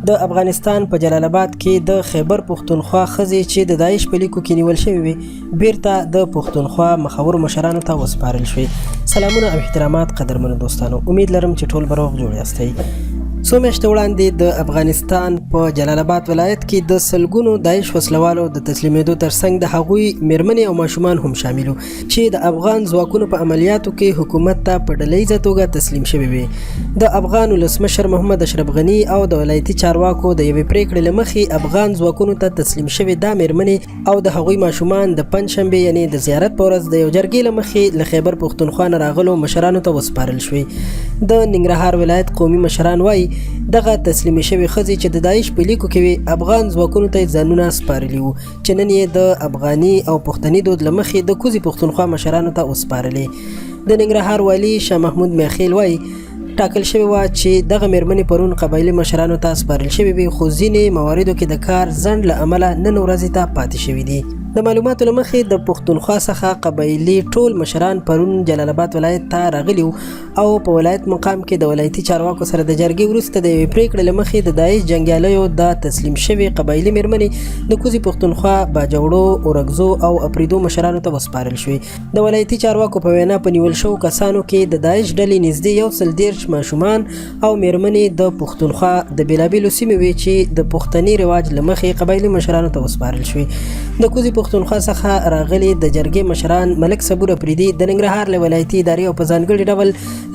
د افغانستان په جلال آباد کې د خیبر پښتونخوا ښځې چې د داعش په لیکو کې نیول شوې وي بیرته د پښتونخوا مخورو مشرانو ته وسپارل شوې. سلامونه او احترامات قدرمنو دوستانو، امید لرم چې ټول به روغ جوړ یاستئ. څو میاشتې وړاندې د افغانستان په جلال آباد ولایت کې د سلګونو داعش وسلوالو د تسلیمېدو ترڅنګ د هغوی میرمنې او ماشومان هم شامل وو چې د افغان ځواکونو په عملیاتو کې حکومت ته په ډلهییزه توګه تسلیم شوي وي. د افغان ولسمشر محمد اشرف غني او د ولایتي چارواکو د یوې پریکړې له مخې افغان ځواکونو ته تسلیم شوي دا میرمنې او د هغوی ماشومان د پنجشنبې یعنې د زیارت په ورځ د یو جرګې له مخې له خیبر پښتونخوا نه راغلو مشرانو ته وسپارل شوي. د ننګرهار ولایت قومي مشران وایي دغه تسلیمي شوي ښځې چې د داعش په لیکو کې وي افغان ځواکونو ته ځانونه سپارلي وو چې نن یې د افغاني او پښتني دود له مخې د کوزي پښتونخوا مشرانو ته وسپارلې. د ننګرهار والي شاه محمود میاخیل وایي ټاکل شوې وه چې دغه میرمنې پرون قبایلی مشرانو ته سپارل شوې وي خو ځینې مواردو کې د کار ځنډ له امله نن ورځې ته پاتې شوي دي. د معلوماتو له مخې د پښتونخوا څخه قبایلی ټول مشران پرون جلال آباد ولایت ته راغلي او په ولایت مقام کې د ولایتي چارواکو سره د جرګې وروسته د یوې پریکړې له مخې د داعش جنګیالیو د تسلیم شوي قبایلي میرمنې د کوزي پښتونخوا باجوړو اورګزو او اپریدو مشرانو ته وسپارل شوې. د ولایتي چارواکو په وینا په نیول شوو کسانو کې د داعش ډلې نږدې 130 ماشومان او میرمنې د پښتونخوا د بیلابیلو سیمې وې چې د پښتني رواج له مخې قبایلي مشرانو ته وسپارل شوې. د کوزي پښتونخوا څخه راغلي د جرګې مشران ملک صبور اپریدي د ننګرهار له ولایتي ادارې او په ځانګړي ډول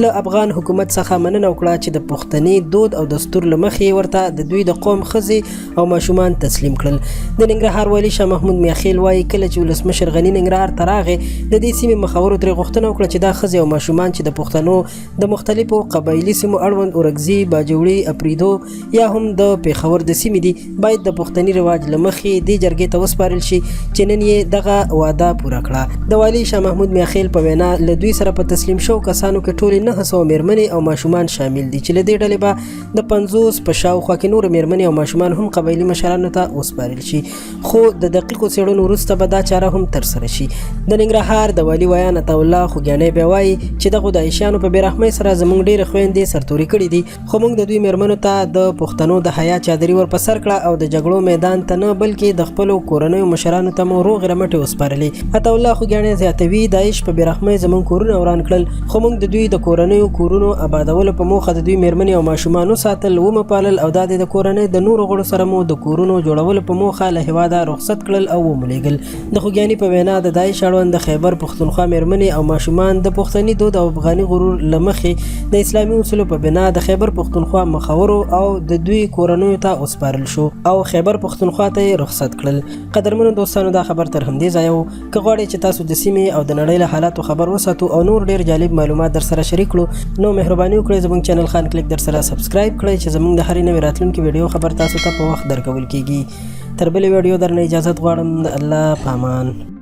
له افغان حکومت څخه مننه وکړه چې د پښتني دود او دستور له مخې ورته د دوی د قوم ښځې او ماشومان تسلیم کړل. د ننګرهار والي شاه محمود میاخیل وایي کله چې ولسمشر غني ننګرهار ته راغی د دې سیمې مخورو ترې غوښتنه وکړه چې دا ښځې او ماشومان چې د پښتنو د مختلفو قبایلي سیمو اړوند اورګزي باجوړي اپریدو یا هم د پېښور د سیمې دي باید د پښتني رواج له مخې دې جرګې ته وسپارل شي چې نن دغه وعده پوره کړه. د والي شاه محمود میاخیل په وینا له دوی سره په تسلیم شو کسانو کې ټولې 900 میرمنې او ماشومان شامل دي چې له دې ډلې به د 50 په شاوخوا کې نور میرمنې او ماشومان هم قبایلي مشرانو ته وسپارل شي خو د دقیقو څېړنو وروسته به دا چاره هم ترسره شي. د ننګرهار د والي ویان عطاالله خوږیانی بیا وایي چې دغو داعشیانو په بېرحمۍ سره زموږ ډېرې خویندې سرتوري کړي دي خو موږ د دوی میرمنو ته د پښتنو د حیا چادري ور په سر کړه او د جګړو میدان ته نه بلکې د خپلو کورنیو مشرانو ته مو روغ رمټې وسپارلې. عطاالله خوږیانی زیاتوي داعش په بېرحمۍ زموږ کورونه وران کړل خو موږ د دوی د کورنیو کورونو آبادولو په موخه د دوی میرمنې او ماشومان وساتل ومه پالل او دا د کورنۍ د نورو غړو سره مو د کورونو جوړولو په موخه له هېواده رخصت کړل او ومولیږل. د خوږیاني په وینا د داعش اړوند د خیبر پښتونخوا میرمنې او ماشومان د پښتني دود او افغاني غرور له مخې د اسلامي اصولو په بنا د خیبر پښتونخوا مخورو او د دوی کورنیو ته وسپارل شو او خیبر پښتونخوا ته رخصت کړل. قدرمنو دوستانو دا خبر تر همدې ځایه و. که غواړئ چې تاسو د سیمې او د نړۍ له حالاتو خبر وساتو او نور ډېر جالب معلومات در سره شریک کړو نو مهرباني وکړئ زموږ چینل خان کلیک در سره سبسکرایب کړئ چې زموږ د هرې نوې راتلونکې ویډیو خبر تاسو ته په وخت درکول کیږي. تر بلې ویډیو درنه اجازت غواړم. د الله په امان.